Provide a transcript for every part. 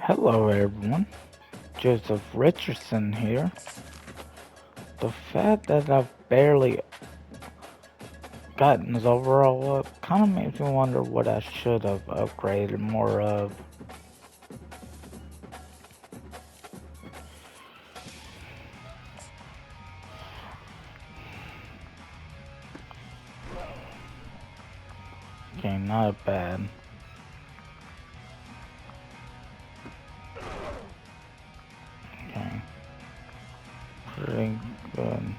Hello everyone, Joseph Richardson here. The fact that I've barely gotten this overall up kind of makes me wonder what I should have upgraded more of. Okay, not bad. Okay, pretty good.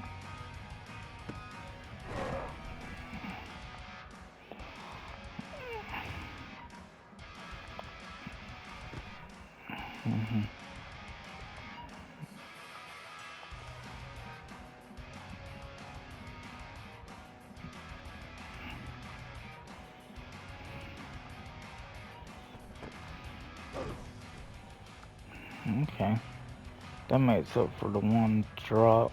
Okay, that makes up for the one drop.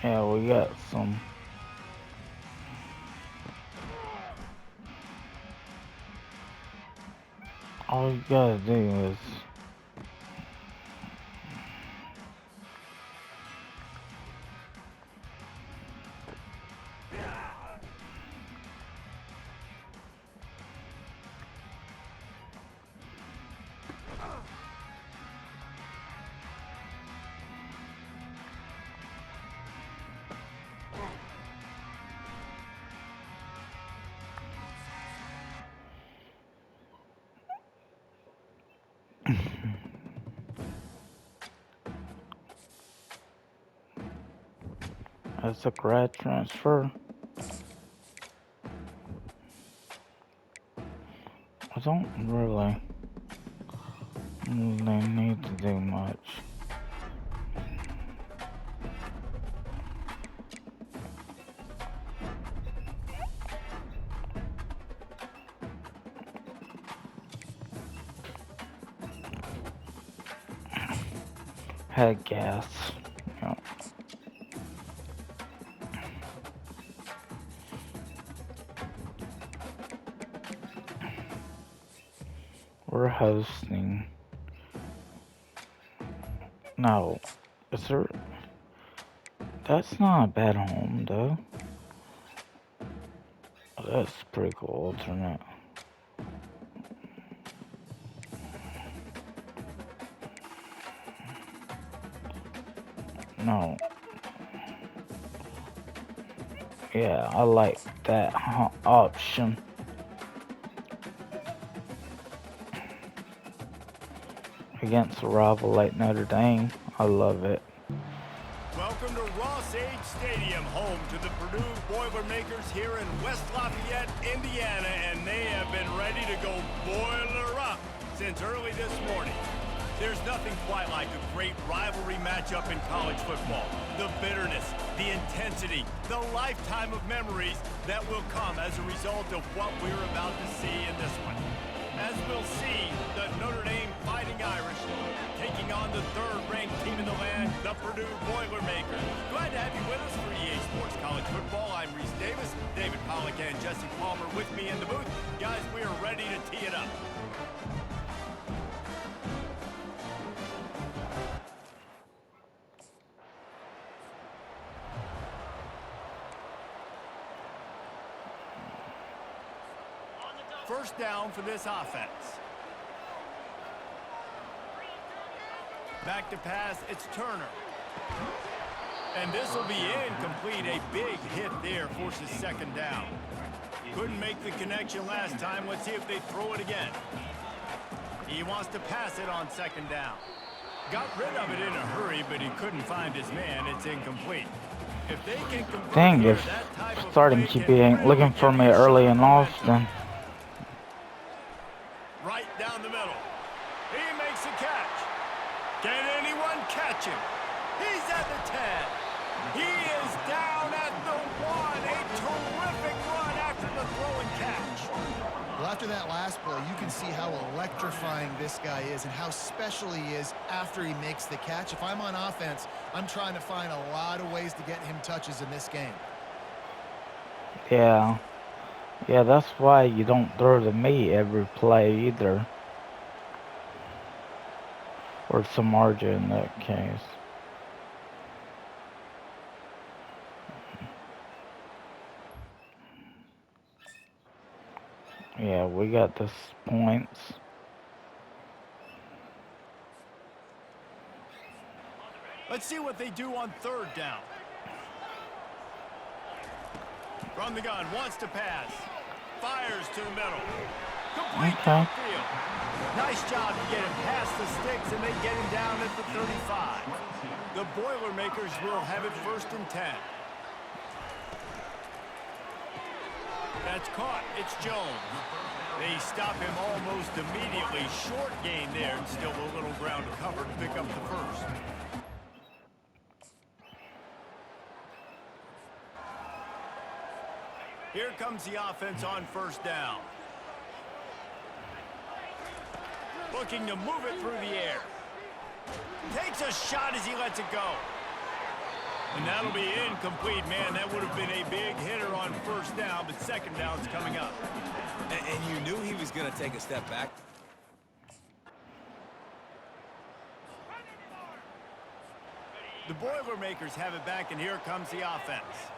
Yeah, we got some. All you gotta do is that's a grad transfer. I don't really need to do much. Had gas. Yep. We're hosting. No, is there? That's not a bad home though. That's pretty cool alternate. No. Yeah, I like that option. Against a rival like Notre Dame, I love it. Welcome to Ross-Age Stadium, home to the Purdue Boilermakers here in West Lafayette, Indiana, and they have been ready to go boiler up since early this morning. There's nothing quite like a great rivalry matchup in college football. The bitterness, the intensity, the lifetime of memories that will come as a result of what we're about to see in this one. As we'll see, the Notre Dame Fighting Irish taking on the third-ranked team in the land, the Purdue Boilermakers. Glad to have you with us for EA Sports College Football. I'm Reese Davis, David Pollock and Jesse Palmer with me in the booth. Guys, we are ready to tee it up. First down for this offense. Back to pass, it's Turner. And this will be incomplete. A big hit there forces second down. Couldn't make the connection last time. Let's see if they throw it again. He wants to pass it on second down. Got rid of it in a hurry, but he couldn't find his man. It's incomplete. If they can convert Dang, here, if that type of starting play QB can ain't really looking for give me you a early shot and at often. right down the middle. He makes a catch. Can anyone catch him? He's at the 10. He is down at the 1. A terrific after that last play, you can see how electrifying this guy is and how special he is after he makes the catch. If I'm on offense, I'm trying to find a lot of ways to get him touches in this game. Yeah. Yeah, that's why you don't throw to me every play either. Or Samardzija in that case. Yeah, we got this points. Let's see what they do on third down. From the gun, wants to pass. Fires to the middle. Complete downfield. Nice job to get him past the sticks, and they get him down at the 35. The Boilermakers will have it 1st and 10. That's caught. It's Jones. They stop him almost immediately. Short gain there, and still a little ground to cover to pick up the first. Here comes the offense on 1st down. Looking to move it through the air. Takes a shot as he lets it go. And that'll be incomplete, man. That would have been a big hitter on 1st down, but 2nd down's coming up. And you knew he was going to take a step back. The Boilermakers have it back, and here comes the offense.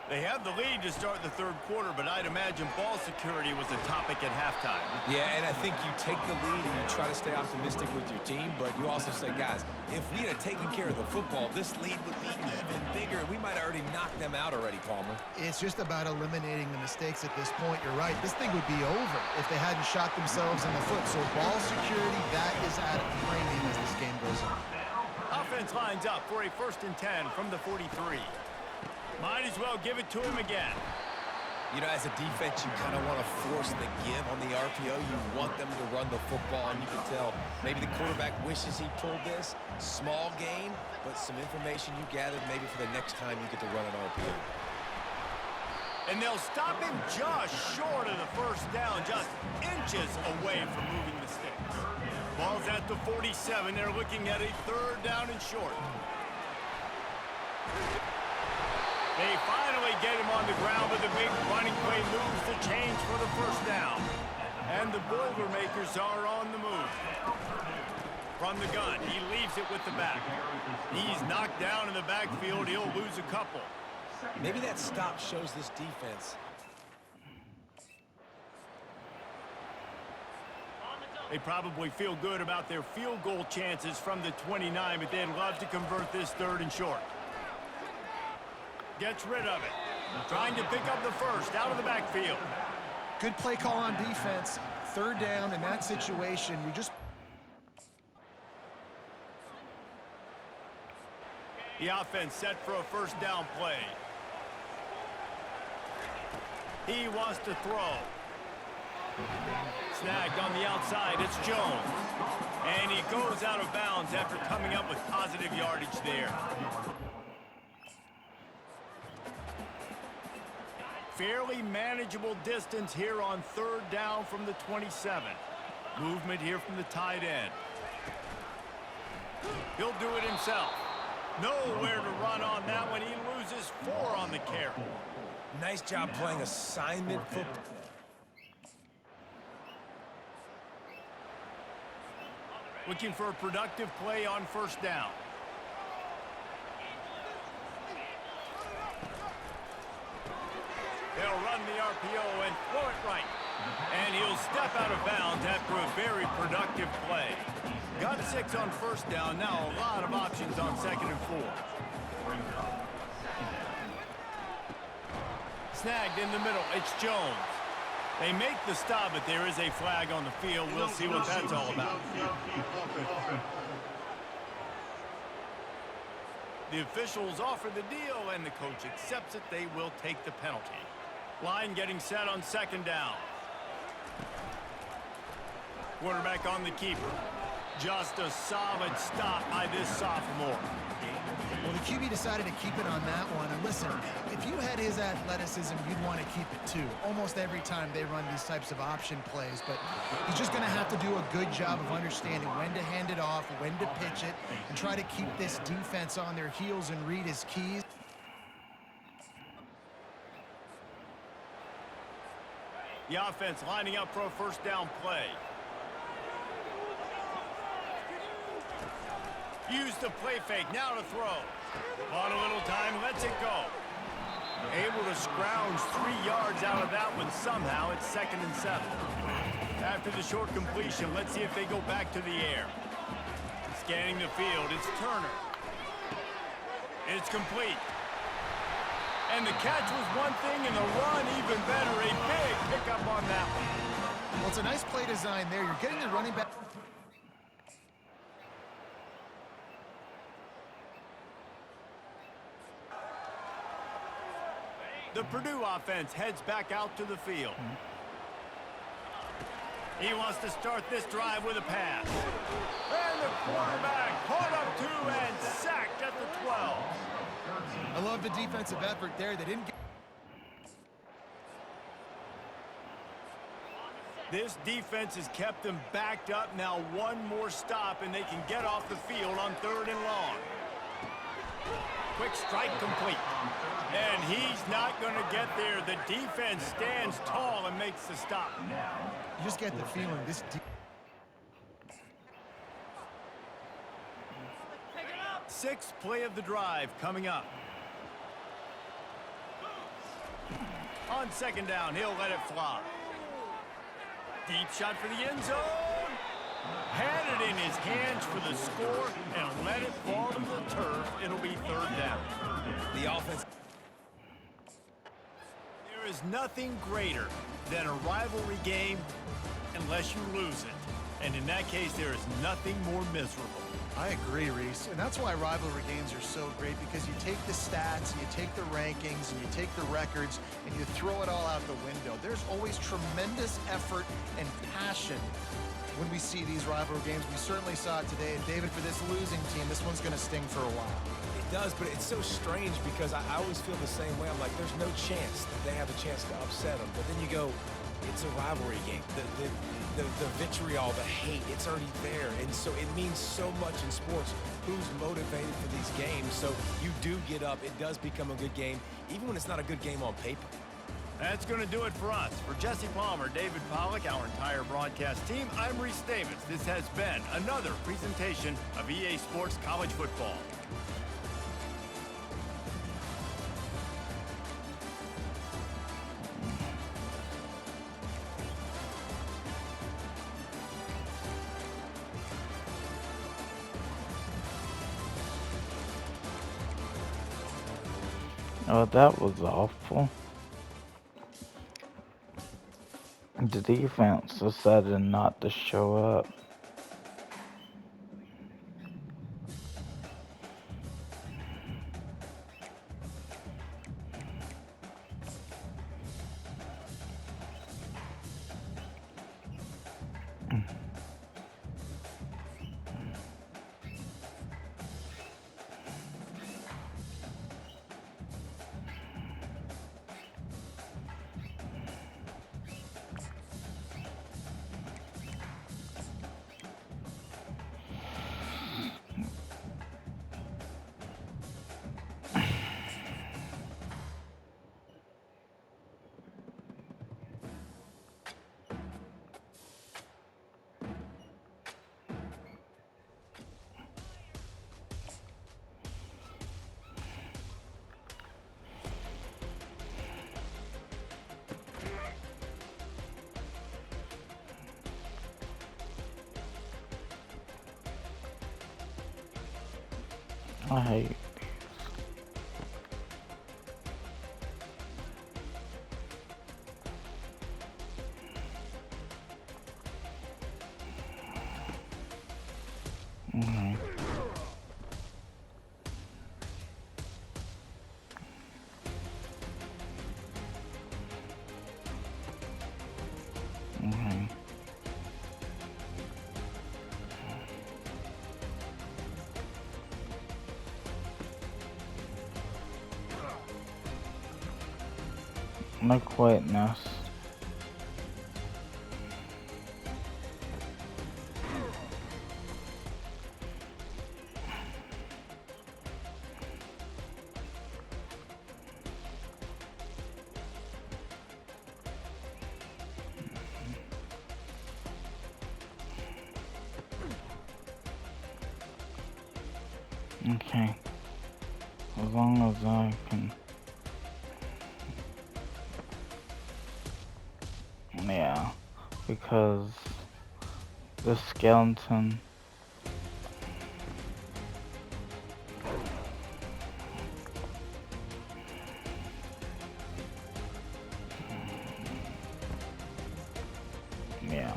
They have the lead to start the 3rd quarter, but I'd imagine ball security was a topic at halftime. Yeah, and I think you take the lead and you try to stay optimistic with your team, but you also say, guys, if we had taken care of the football, this lead would be even bigger. We might have already knocked them out already, Palmer. It's just about eliminating the mistakes at this point. You're right. This thing would be over if they hadn't shot themselves in the foot. So ball security, that is at a premium as this game goes on. Offense lines up for a 1st and 10 from the 43. Might as well give it to him again. You know, as a defense, you kind of want to force the give on the RPO. You want them to run the football, and you can tell maybe the quarterback wishes he pulled this. Small gain, but some information you gathered maybe for the next time you get to run an RPO. And they'll stop him just short of the 1st down, just inches away from moving the sticks. Ball's at the 47. They're looking at a 3rd down and short. They finally get him on the ground, but the big running play moves the change for the 1st down. And the Boilermakers are on the move. From the gun, he leaves it with the back. He's knocked down in the backfield. He'll lose a couple. Maybe that stop shows this defense. They probably feel good about their field goal chances from the 29, but they'd love to convert this 3rd and short. Gets rid of it. Trying to pick up the first out of the backfield. Good play call on defense. 3rd down in that situation. You just... The offense set for a 1st down play. He wants to throw. Snagged on the outside. It's Jones. And he goes out of bounds after coming up with positive yardage there. Fairly manageable distance here on 3rd down from the 27. Movement here from the tight end. He'll do it himself. Nowhere to run on that one. He loses 4 on the carry. Nice job playing assignment football. Looking for a productive play on 1st down. They'll run the RPO and throw it right. And he'll step out of bounds after a very productive play. Got 6 on 1st down. Now a lot of options on 2nd and 4. Snagged in the middle. It's Jones. They make the stop, but there is a flag on the field. We'll see what that's all about. The officials offer the deal, and the coach accepts it. They will take the penalty. Line getting set on 2nd down. Quarterback on the keeper. Just a solid stop by this sophomore. Well, The QB decided to keep it on that one. And listen, if you had his athleticism, you'd want to keep it too. Almost every time they run these types of option plays. But he's just going to have to do a good job of understanding when to hand it off, when to pitch it, and try to keep this defense on their heels and read his keys. The offense lining up for a first down play. Use the play fake, now to throw. On a little time, lets it go. Able to scrounge 3 yards out of that one somehow. It's 2nd and 7. After the short completion, let's see if they go back to the air. Scanning the field, it's Turner. It's complete. And the catch was one thing, and the run even better. A big pickup on that one. Well, it's a nice play design there. You're getting the running back. The Purdue offense heads back out to the field. He wants to start this drive with a pass. And the quarterback caught up 2 and sacked at the 12. I love the defensive effort there. They didn't get... This defense has kept them backed up. Now one more stop, and they can get off the field on 3rd and long. Quick strike complete. And he's not going to get there. The defense stands tall and makes the stop. You just get the feeling this... Sixth play of the drive coming up. On 2nd down, he'll let it fly. Deep shot for the end zone. Had it in his hands for the score and let it fall to the turf. It'll be 3rd down. The offense. There is nothing greater than a rivalry game unless you lose it. And in that case, there is nothing more miserable. I agree, Reese. And that's why rivalry games are so great, because you take the stats, and you take the rankings, and you take the records, and you throw it all out the window. There's always tremendous effort and passion when we see these rivalry games. We certainly saw it today. And David, for this losing team, this one's going to sting for a while. It does, but it's so strange because I always feel the same way. I'm like, there's no chance that they have a chance to upset them. But then you go, it's a rivalry game. The vitriol, the hate, it's already there. And so it means so much in sports. Who's motivated for these games? So you do get up. It does become a good game, even when it's not a good game on paper. That's going to do it for us. For Jesse Palmer, David Pollack, our entire broadcast team, I'm Reese Davis. This has been another presentation of EA Sports College Football. Oh, that was awful. The defense decided not to show up. I hate no quietness. Okay, as long as I can, yeah, because the skeleton, yeah.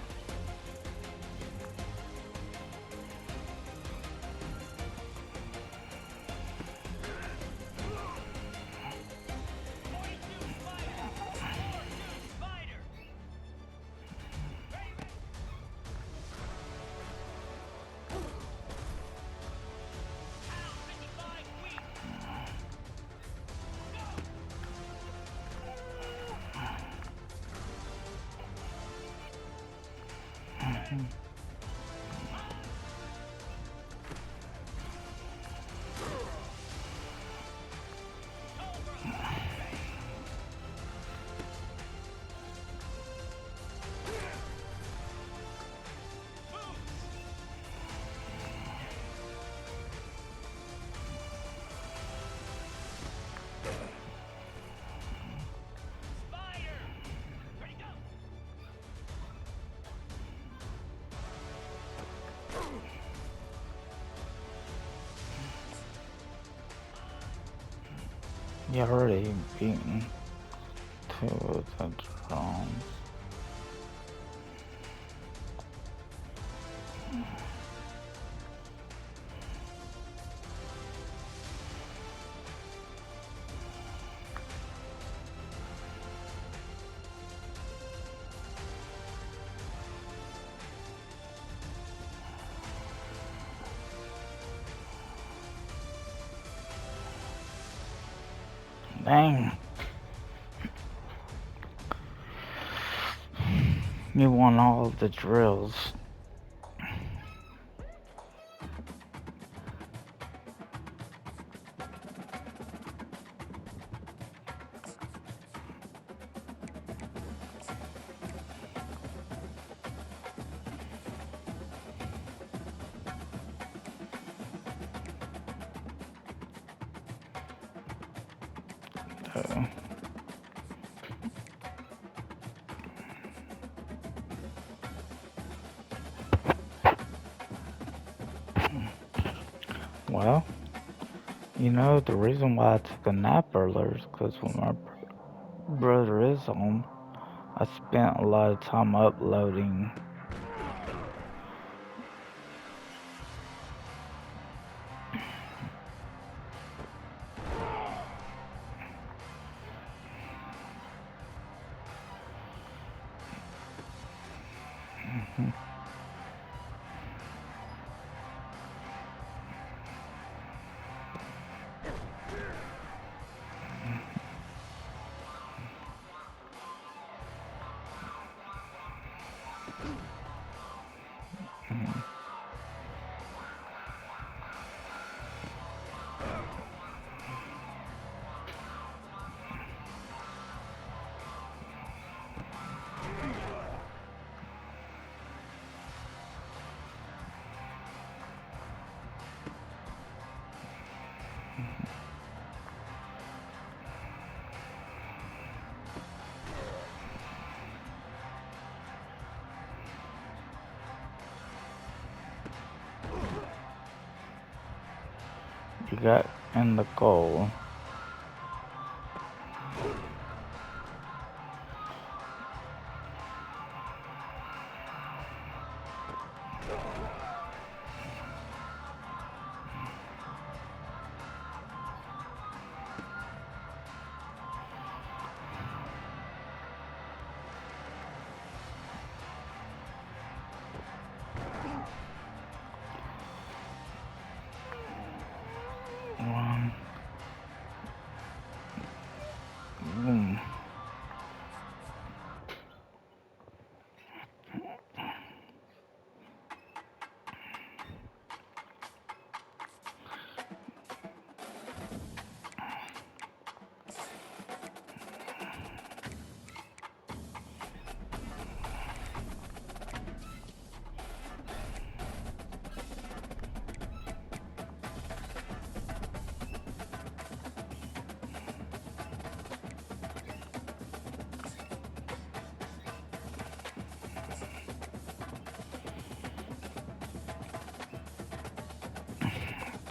You already beaten 2 of the drones. Dang. You won all of the drills. So, well, you know, the reason why I took a nap earlier is because when my brother is home, I spent a lot of time uploading. You got in the goal. Boom.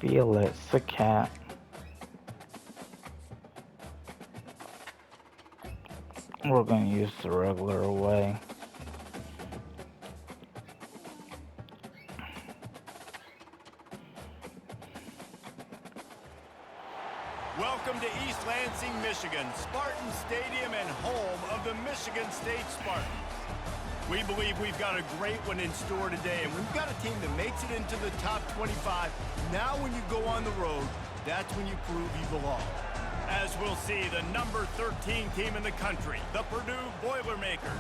feel it. It's a cat. We're gonna use the regular way. Welcome to East Lansing, Michigan, Spartan Stadium and home of the Michigan State Spartans. We believe we've got a great one in store today, and we've got a team that makes it into the top 25. Now when you go on the road, that's when you prove you belong. As we'll see, the number 13 team in the country, the Purdue Boilermakers,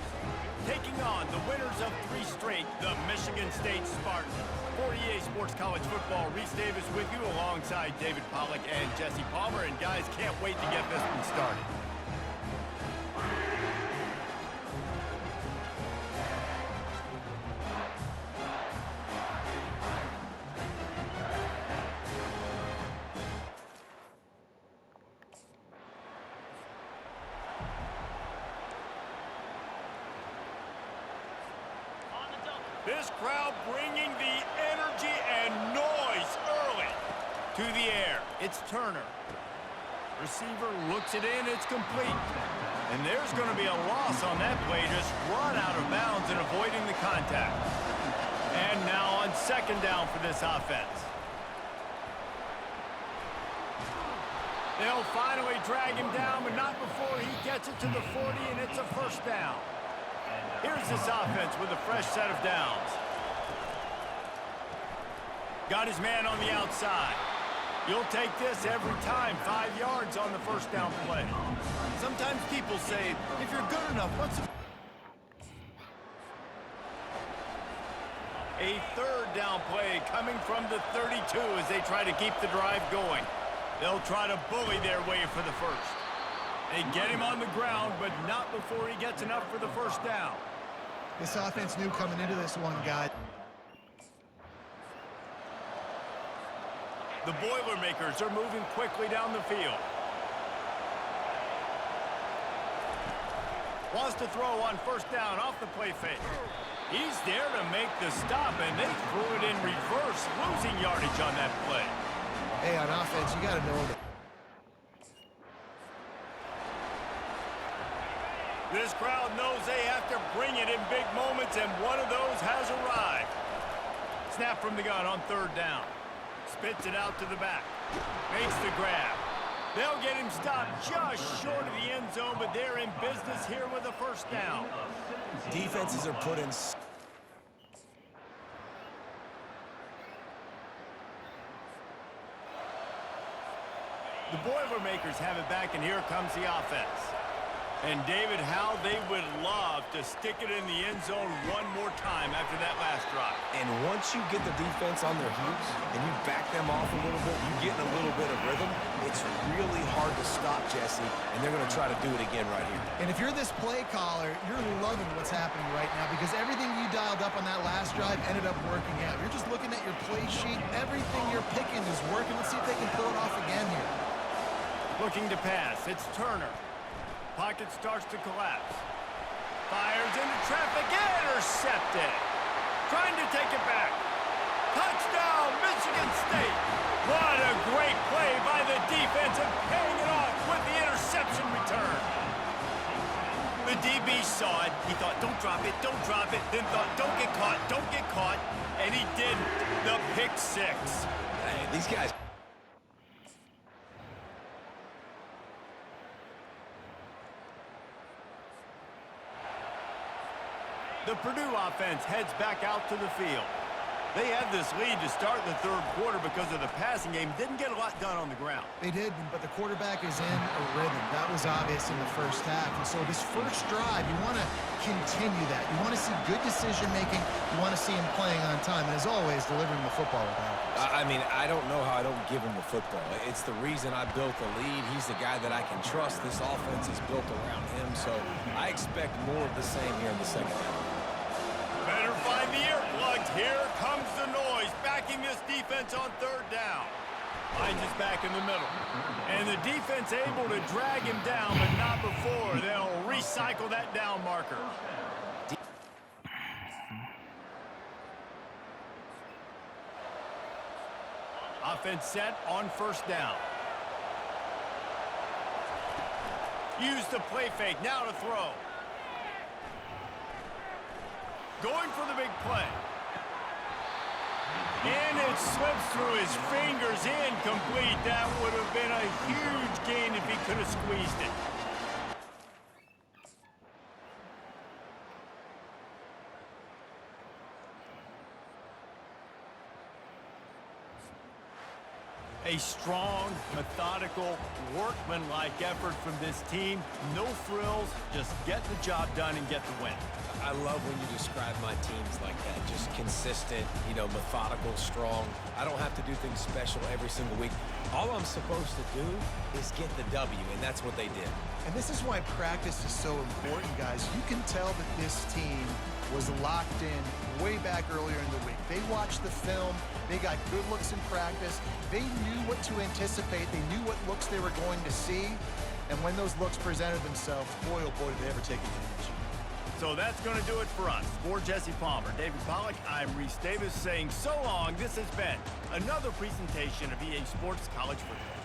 taking on the winners of 3 straight, the Michigan State Spartans. For EA Sports College Football, Reese Davis with you alongside David Pollack and Jesse Palmer. And guys, can't wait to get this one started. This crowd bringing the energy and noise early to the air. It's Turner. Receiver looks it in. It's complete. And there's going to be a loss on that play. Just run out of bounds and avoiding the contact. And now on second down for this offense. They'll finally drag him down, but not before he gets it to the 40, and it's a first down. Here's this offense with a fresh set of downs. Got his man on the outside. You'll take this every time. 5 yards on the first down play. Sometimes people say, if you're good enough, what's a third down play coming from the 32 as they try to keep the drive going. They'll try to bully their way for the first. They get him on the ground, but not before he gets enough for the first down. This offense knew coming into this one, guys. The Boilermakers are moving quickly down the field. Wants to throw on first down off the play fake. He's there to make the stop, and they threw it in reverse, losing yardage on that play. Hey, on offense, you got to know that. This crowd knows they have to bring it in big moments, and one of those has arrived. Snap from the gun on third down. Spits it out to the back. Makes the grab. They'll get him stopped just short of the end zone, but they're in business here with a first down. Defenses are put in... The Boilermakers have it back, and here comes the offense. And David, how they would love to stick it in the end zone one more time after that last drive. And once you get the defense on their heels and you back them off a little bit, you get in a little bit of rhythm, it's really hard to stop, Jesse, and they're going to try to do it again right here. And if you're this play caller, you're loving what's happening right now because everything you dialed up on that last drive ended up working out. You're just looking at your play sheet. Everything you're picking is working. Let's see if they can pull it off again here. Looking to pass. It's Turner. Pocket starts to collapse. Fires into traffic. Intercepted. Trying to take it back. Touchdown, Michigan State. What a great play by the defense and paying it off with the interception return. The DB saw it. He thought, don't drop it, don't drop it. Then thought, don't get caught. And he didn't. The pick six. Hey, these guys... The Purdue offense heads back out to the field. They had this lead to start the third quarter because of the passing game. Didn't get a lot done on the ground. They did, but the quarterback is in a rhythm. That was obvious in the first half. And so this first drive, you want to continue that. You want to see good decision-making. You want to see him playing on time. And as always, delivering the football with accuracy. I mean, I don't know how I don't give him the football. It's the reason I built the lead. He's the guy that I can trust. This offense is built around him, so I expect more of the same here in the second half. Better find the earplugs. Here comes the noise, backing this defense on third down. Hines is back in the middle. And the defense able to drag him down, but not before they'll recycle that down marker. offense set on first down. Use the play fake, now to throw. Going for the big play. And it slips through his fingers, incomplete. That would have been a huge gain if he could have squeezed it. A strong, methodical, workmanlike effort from this team. No frills, just get the job done and get the win. I love when you describe my teams like that. Just consistent, methodical, strong. I don't have to do things special every single week. All I'm supposed to do is get the W, and that's what they did. And this is why practice is so important, guys. You can tell that this team was locked in way back earlier in the week. They watched the film. They got good looks in practice. They knew what to anticipate. They knew what looks they were going to see. And when those looks presented themselves, boy, oh boy, did they ever take advantage. So that's going to do it for us. For Jesse Palmer, David Pollack, I'm Reese Davis saying so long. This has been another presentation of EA Sports College Football.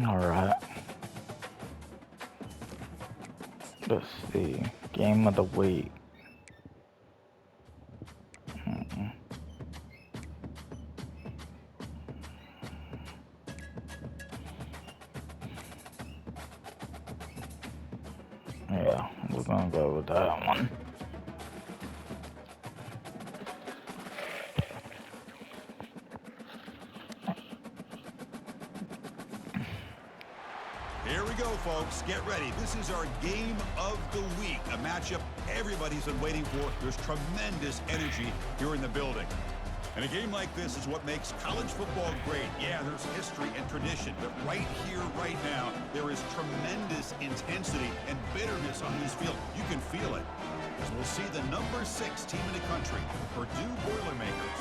Alright. Let's see. Game of the week. Yeah, we're gonna go with that one. Here we go, folks. Get ready. This is our game of the week, a matchup everybody's been waiting for. There's tremendous energy here in the building. And a game like this is what makes college football great. Yeah, there's history and tradition, but right here, right now, there is tremendous intensity and bitterness on this field. You can feel it. As we'll see the number 6 team in the country, Purdue Boilermakers,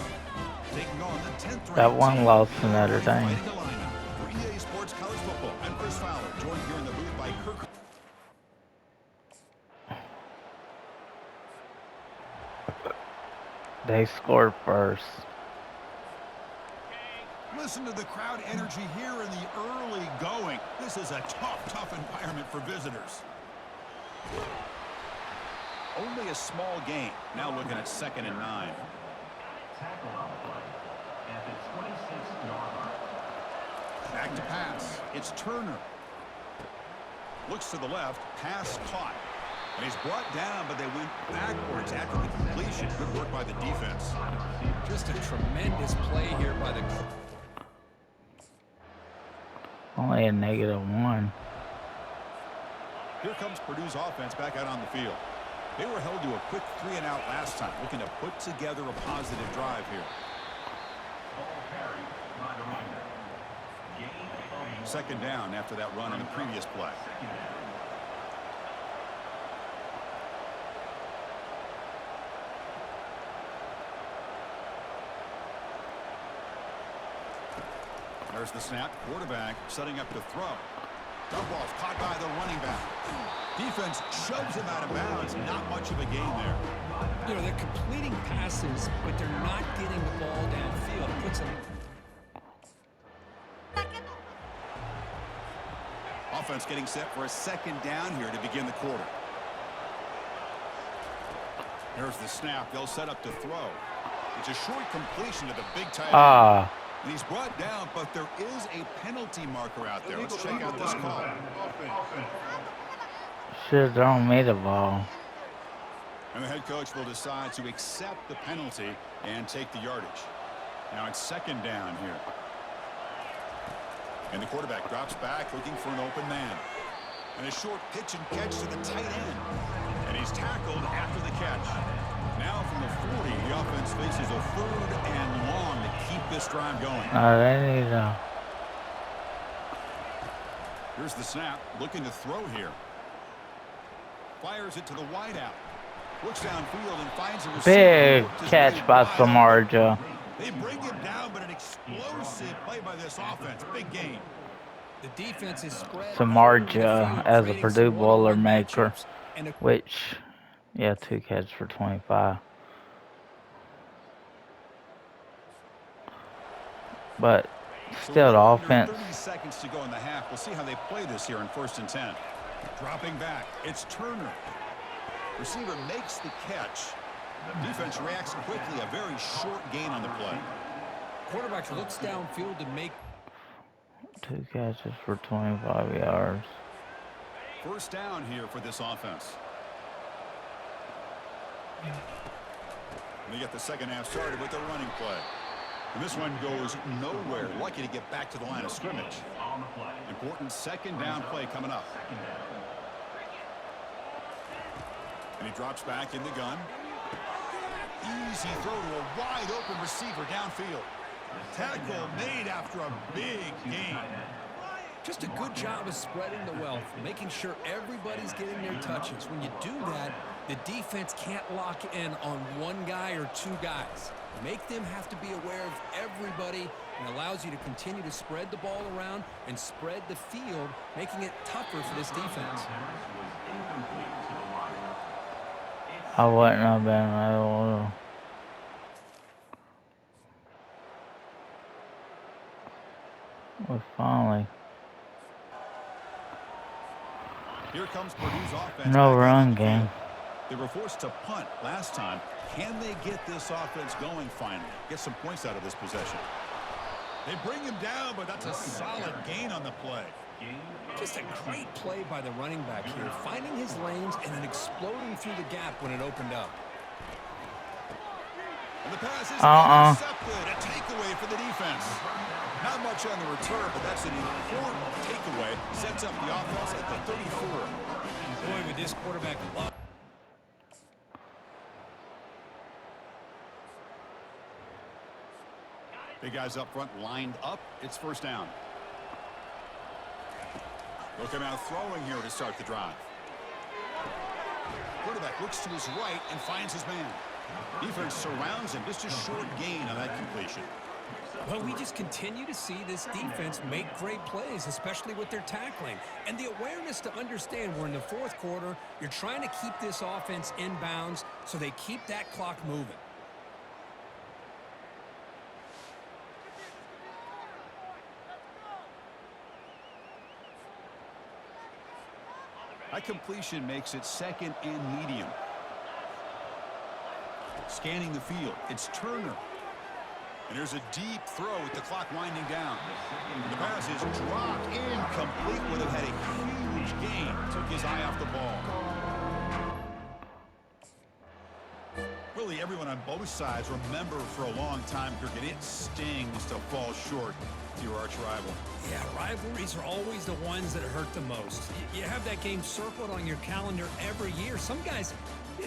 taking on the 10th ranked That one team, lost to Notre Dame. Fighting Illini. For EA Sports College Football, I'm Chris Fowler, joined here in the booth by Kirk. They scored first. Listen to the crowd energy here in the early going. This is a tough environment for visitors. Only a small gain. Now looking at 2nd and 9. Back to pass. It's Turner. Looks to the left. Pass caught. And he's brought down, but they went backwards after the completion. Good work by the defense. Just a tremendous play here by the... Only a -1. Here comes Purdue's offense back out on the field. They were held to a quick 3-and-out last time, looking to put together a positive drive here. 2nd down after that run in the previous play. There's the snap. Quarterback setting up to throw. Dump off caught by the running back. Defense shoves him out of bounds. Not much of a gain there. You know, they're completing passes, but they're not getting the ball downfield. It puts them... Offense getting set for a 2nd down here to begin the quarter. There's the snap. They'll set up to throw. It's a short completion to the big tight end. And he's brought down, but there is a penalty marker out there. Let's check out this call. Should've thrown me the ball. And the head coach will decide to accept the penalty and take the yardage. Now it's 2nd down here. And the quarterback drops back looking for an open man. And a short pitch and catch to the tight end. And he's tackled after the catch. Now from the 40, the offense faces a 3rd and long to keep this drive going. They need to... Here's the snap, looking to throw here. Fires it to the wideout. Looks downfield and finds a receiver. Big catch by Samardzija. They bring him down, but an explosive play by this offense. Big gain. The defense is spread... Samardzija as a Purdue Boilermaker, which, yeah, 2 catches for 25. But still, the offense. 30 seconds to go in the half. We'll see how they play this here in 1st and 10. Dropping back, it's Turner. Receiver makes the catch. The defense reacts quickly. A very short gain on the play. Quarterback looks downfield to make... 2 catches for 25 yards. 1st down here for this offense. We get the 2nd half started with the running play. And this one goes nowhere. Lucky to get back to the line of scrimmage. Important 2nd down play coming up. And he drops back in the gun. Easy throw to a wide open receiver downfield. Tackle made after a big gain. Just a good job of spreading the wealth, making sure everybody's getting their touches. When you do that, the defense can't lock in on one guy or 2 guys. Make them have to be aware of everybody, and allows you to continue to spread the ball around and spread the field, making it tougher for this defense. I wouldn't have been able to. Well, finally. Here comes Purdue's offense No back out on run the field. game. They were forced to punt last time. Can they get this offense going finally? Get some points out of this possession. They bring him down, but that's a solid gain on the play. Just a great play by the running back here, finding his lanes and then exploding through the gap when it opened up. And the pass is Uh-uh. intercepted. A takeaway for the defense. Not much on the return, but that's an important takeaway. Sets up the offense at the 34. Boy, with this quarterback, Big guys up front lined up. It's first down. Looking out throwing here to start the drive. Quarterback looks to his right and finds his man. Defense surrounds him. Just a short gain on that completion. well, we just continue to see this defense make great plays, especially with their tackling. And the awareness to understand we're in the fourth quarter, you're trying to keep this offense in bounds so they keep that clock moving. That completion makes it second and medium. Scanning the field, it's Turner. And there's a deep throw with the clock winding down. The pass is dropped incomplete. Would have had a huge gain. Took his eye off the ball. Really, everyone on both sides remember for a long time, cricket, it stings to fall short to your arch rival. Yeah, rivalries are always the ones that hurt the most. You have that game circled on your calendar every year. Some guys,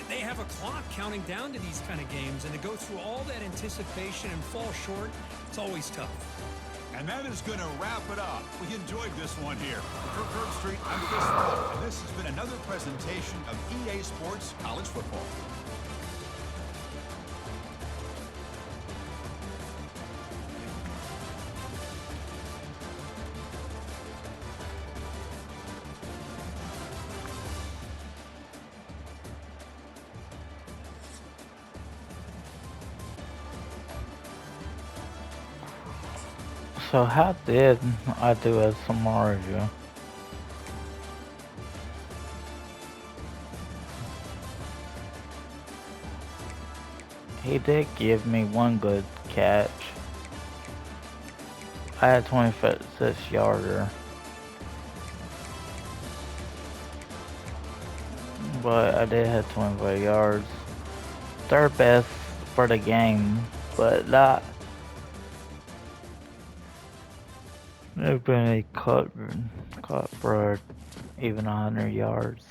they have a clock counting down to these kind of games, and to go through all that anticipation and fall short, it's always tough. And that is going to wrap it up. We enjoyed this one here. Kirk Herbstreit under this one. And this has been another presentation of EA Sports College Football. So how did I do at Samardzija? He did give me one good catch. I had 26 yarder. But I did have 25 yards. Third best for the game, but not. Never been a caught for even 100 yards.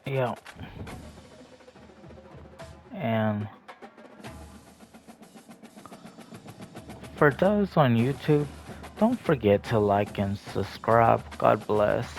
Yeah. And for those on YouTube, don't forget to like and subscribe. God bless.